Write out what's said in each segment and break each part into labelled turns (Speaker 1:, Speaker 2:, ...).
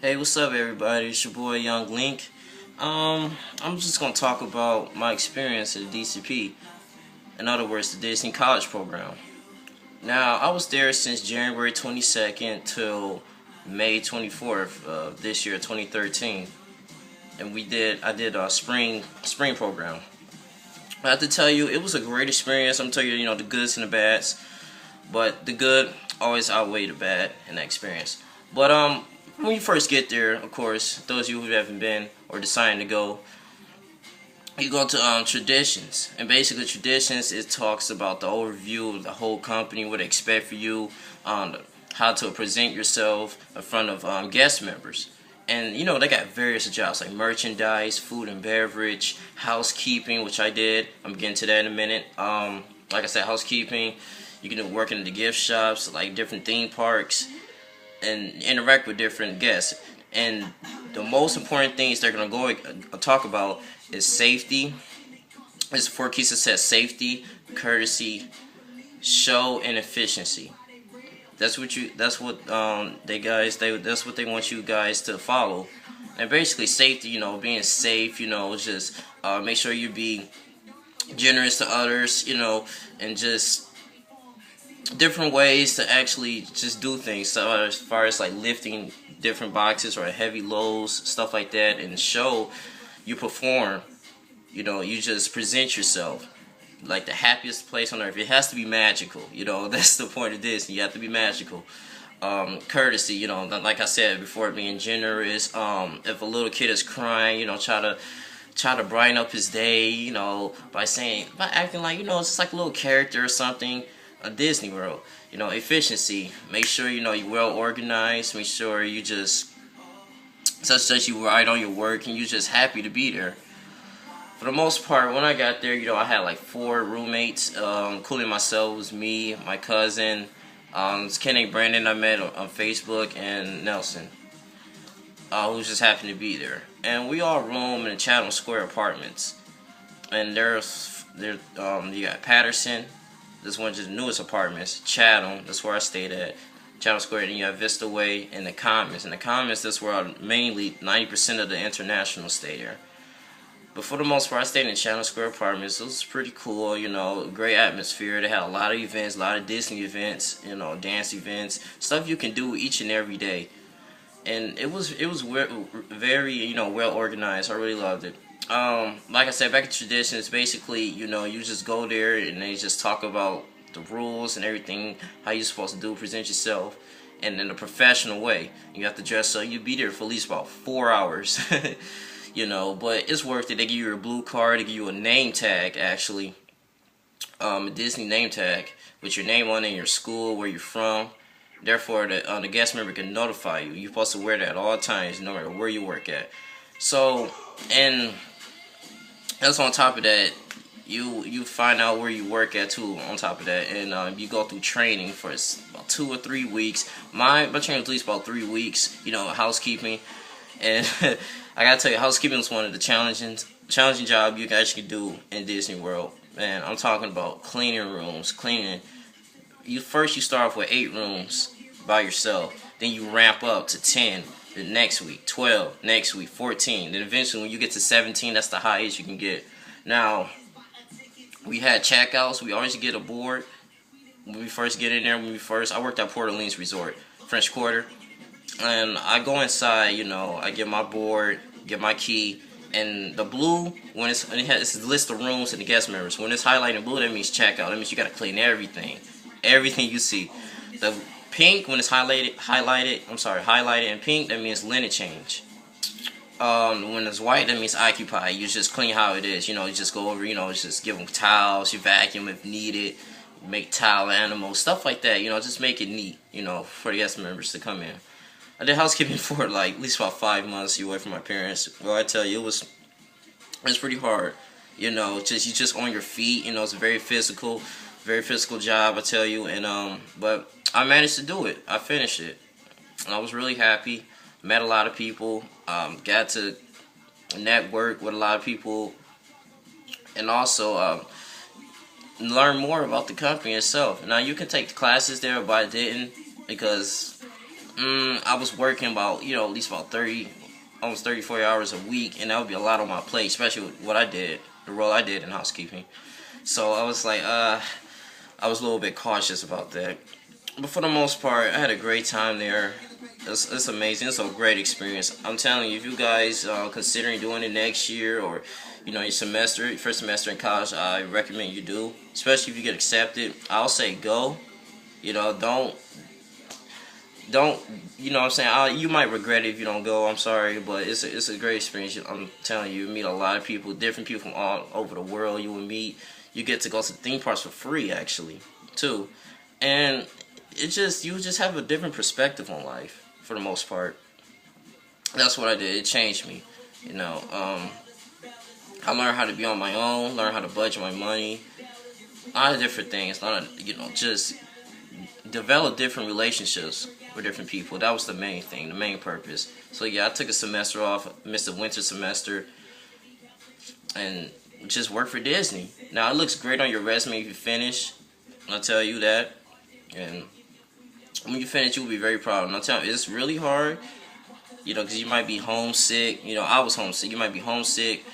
Speaker 1: Hey, what's up, everybody? It's your boy Young Link. I'm just gonna talk about my experience at the DCP. In other words, the Disney College Program. Now, I was there since January 22nd till May 24th of this year, 2013, and I did a spring program. I have to tell you, it was a great experience. I'm telling you, the goods and the bads, but the good always outweigh the bad in that experience. But when you first get there, of course, those of you who haven't been or deciding to go, you go to traditions, and basically traditions, it talks about the overview of the whole company, what they expect for you, how to present yourself in front of guest members. And they got various jobs like merchandise, food and beverage, housekeeping, which I did. I'm getting to that in a minute. Like I said, housekeeping. You can do working in the gift shops, like different theme parks, and interact with different guests. And the most important things they're gonna go talk about is safety. It's 4 keys that says safety, courtesy, show, and efficiency. That's what that's what they want you guys to follow. And basically safety, being safe, just make sure you be generous to others, and just different ways to actually just do things. So as far as like lifting different boxes or heavy loads, stuff like that, and show, you perform, you just present yourself like the happiest place on earth. It has to be magical, that's the point of this. You have to be magical. Courtesy, like I said before, being generous. If a little kid is crying, try to brighten up his day, by acting like, it's just like a little character or something. A Disney World, efficiency. Make sure you're well organized. Make sure you just such that you right on your work and you're just happy to be there. For the most part, when I got there, I had like 4 roommates, including myself. It was me, my cousin, it's Kenny Brandon I met on Facebook, and Nelson, who just happened to be there. And we all room in the Chatham Square apartments. And you got Patterson. This one's just the newest apartments. Chatham, that's where I stayed at. Chatham Square, and you have Vista Way and the Commons. And the Commons, that's where mainly 90% of the international stay there. But for the most part, I stayed in Chatham Square apartments. It was pretty cool, great atmosphere. They had a lot of events, a lot of Disney events, dance events, stuff you can do each and every day. And it was very, well organized. I really loved it. Like I said, back to traditions, basically, you just go there and they just talk about the rules and everything, how you're supposed to do, present yourself, and in a professional way. You have to dress up. You be there for at least about 4 hours. But it's worth it. They give you a blue card, they give you a name tag, actually, a Disney name tag with your name on it, and your school, where you're from. Therefore, the guest member can notify you. You're supposed to wear that at all times, no matter where you work at. So, and that's on top of that, you find out where you work at too. On top of that, and you go through training for about 2 or 3 weeks. My training was at least about 3 weeks. Housekeeping, and I gotta tell you, housekeeping is one of the challenging job you guys can do in Disney World. Man, I'm talking about cleaning rooms, cleaning. You start off with 8 rooms by yourself, then you ramp up to 10 the next week, 12 next week, 14. Then eventually, when you get to 17, that's the highest you can get. Now, we had checkouts. We always get a board when we first get in there. I worked at Port Orleans Resort, French Quarter. And I go inside, I get my board, get my key, and the blue, it's a list of rooms and the guest members. When it's highlighted in blue, that means checkout. That means you gotta clean everything you see. The pink, when it's highlighted in pink, that means linen change. When it's white, that means occupy. You just clean how it is. You just go over, just give them towels, you vacuum if needed, make towel animals, stuff like that. Just make it neat, for the guest members to come in. I did housekeeping for like at least about 5 months away from my parents. Well, I tell you, it was pretty hard. You just on your feet. It's a very physical job, I tell you. And but I managed to do it. I finished it, and I was really happy. Met a lot of people. Got to network with a lot of people, and also learn more about the company itself. Now, you can take the classes there, but I didn't, because I was working about, at least about 30, almost 34 hours a week, and that would be a lot on my plate, especially with what I did, the role I did in housekeeping. So I was like, I was a little bit cautious about that. But for the most part, I had a great time there. It's amazing. It's a great experience. I'm telling you, if you guys considering doing it next year, or your first semester in college, I recommend you do. Especially if you get accepted, I'll say go. Don't what I'm saying? You might regret it if you don't go. I'm sorry, but it's a great experience. I'm telling you, you meet a lot of people, different people from all over the world. You will meet. You get to go to theme parks for free, actually, too, and you just have a different perspective on life for the most part. That's what I did. It changed me. I learned how to be on my own. Learn how to budget my money. A lot of different things. Just develop different relationships with different people. That was the main thing, the main purpose. So yeah, I took a semester off, missed the winter semester, and just worked for Disney. Now it looks great on your resume if you finish. I'll tell you that. And when you finish, you'll be very proud. And I'll tell you, it's really hard, because you might be homesick. I was homesick. You might be homesick.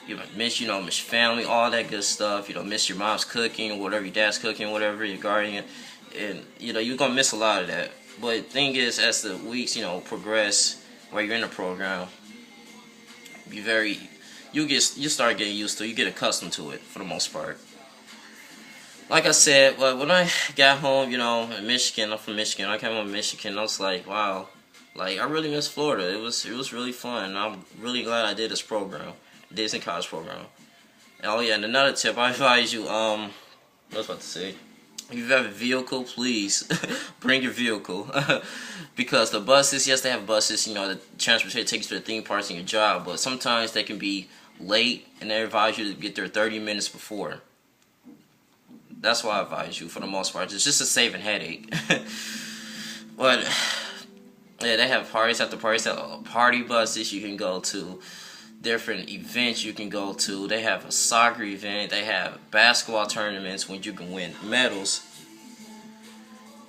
Speaker 1: You might miss, miss your family, all that good stuff. Miss your mom's cooking, or whatever your dad's cooking, whatever your guardian. And, you're going to miss a lot of that. But the thing is, as the weeks, progress, while you're in the program, you start getting used to it. You get accustomed to it, for the most part. Like I said, but when I got home, in Michigan, I'm from Michigan. I came home to Michigan, I was like, wow, I really miss Florida. It was really fun. I'm really glad I did this program, Disney College program. And another tip, I advise you, what was I about to say? If you have a vehicle, please bring your vehicle. Because the buses, yes, they have buses, the transportation takes you to the theme parks and your job, but sometimes they can be late, and they advise you to get there 30 minutes before. That's why I advise you, for the most part. It's just a saving headache. But yeah, they have parties after parties. They have party buses you can go to, different events you can go to. They have a soccer event. They have basketball tournaments when you can win medals.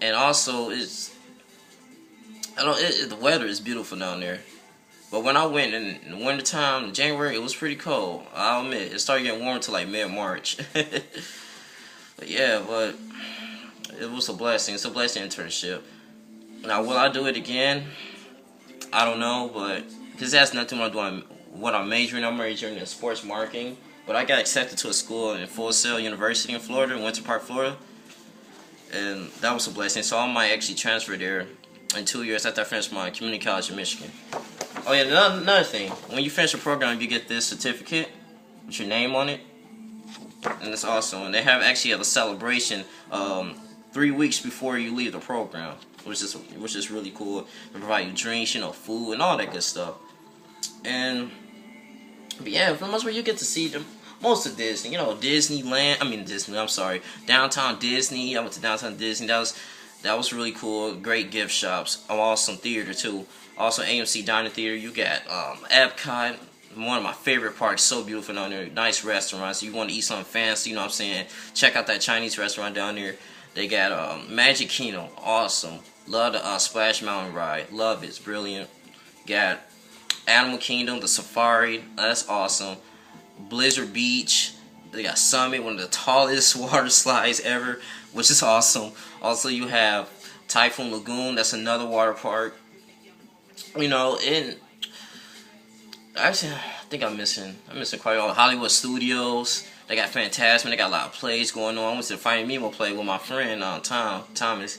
Speaker 1: And also, the weather is beautiful down there. But when I went in the wintertime, in January, it was pretty cold. I'll admit, it started getting warm until mid-March. But it was a blessing. It's a blessing internship. Now, will I do it again? I don't know, but because it has nothing to do with what I'm majoring. I'm majoring in sports marketing. But I got accepted to a school in Full Sail University in Florida, in Winter Park, Florida. And that was a blessing. So I might actually transfer there in 2 years after I finish my community college in Michigan. Oh yeah, another thing. When you finish a program, you get this certificate with your name on it. And it's awesome. And they have a celebration 3 weeks before you leave the program, which is really cool. They provide you drinks, food, and all that good stuff. But yeah, for the most part, you get to see most of Disney. Downtown Disney. I went to downtown Disney. That was really cool. Great gift shops. Awesome theater too. Also AMC Diner Theater. You got Epcot. One of my favorite parks, so beautiful down there. Nice restaurants. You want to eat something fancy, check out that Chinese restaurant down there. They got Magic Kingdom, awesome. Love the Splash Mountain ride, love it, it's brilliant. Got Animal Kingdom, the Safari, that's awesome. Blizzard Beach, they got Summit, one of the tallest water slides ever, which is awesome. Also, you have Typhoon Lagoon, that's another water park. And actually, I think I'm missing quite a lot. Hollywood Studios, they got Fantasmic, they got a lot of plays going on. I went to the Finding Nemo play with my friend Thomas.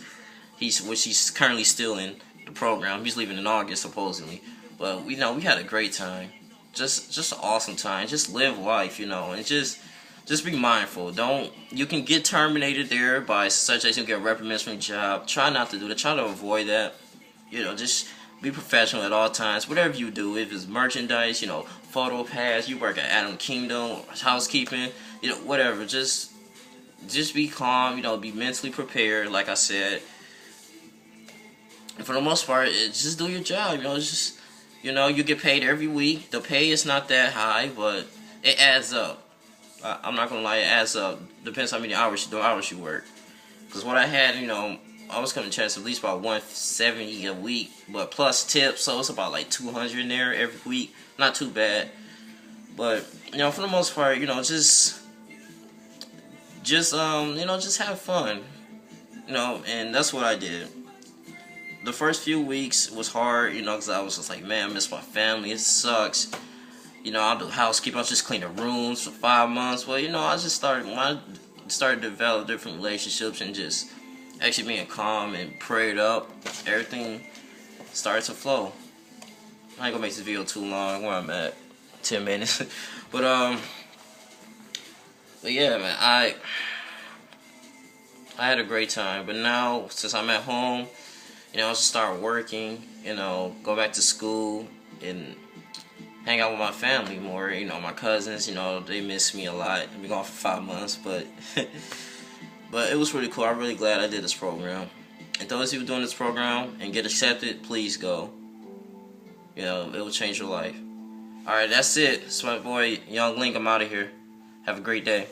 Speaker 1: He's currently still in the program. He's leaving in August supposedly. But we had a great time. Just an awesome time. Just live life, and just be mindful. You can get terminated there by such as you get reprimands from your job. Try not to do that. Try to avoid that. Just be professional at all times. Whatever you do, if it's merchandise, photo pass, you work at Animal Kingdom, housekeeping, whatever. Just be calm, be mentally prepared, like I said. And for the most part, just do your job, you get paid every week. The pay is not that high, but it adds up. I'm not gonna lie, it adds up. Depends how many hours you work. Because what I had, I was coming to chats at least about 170 a week, but plus tips, so it's about like 200 in there every week. Not too bad, but you know, for the most part, you know, just you know, just have fun, you know, and that's what I did. The first few weeks was hard, you know, because I was just like, man, I miss my family. It sucks. You know, I'll do housekeeping. I'll just clean the rooms for 5 months. Well, you know, I just started to develop different relationships and just actually being calm and prayed up. Everything started to flow. I ain't gonna make this video too long. Where I'm at, 10 minutes. But yeah, man, I had a great time. But now, since I'm at home, you know, I just start working. You know, go back to school and hang out with my family more. You know, my cousins. You know, they miss me a lot. I've been gone for 5 months, but but it was really cool. I'm really glad I did this program. And those of you doing this program and get accepted, please go. You know, it will change your life. Alright, that's it. It's my boy, Young Link. I'm out of here. Have a great day.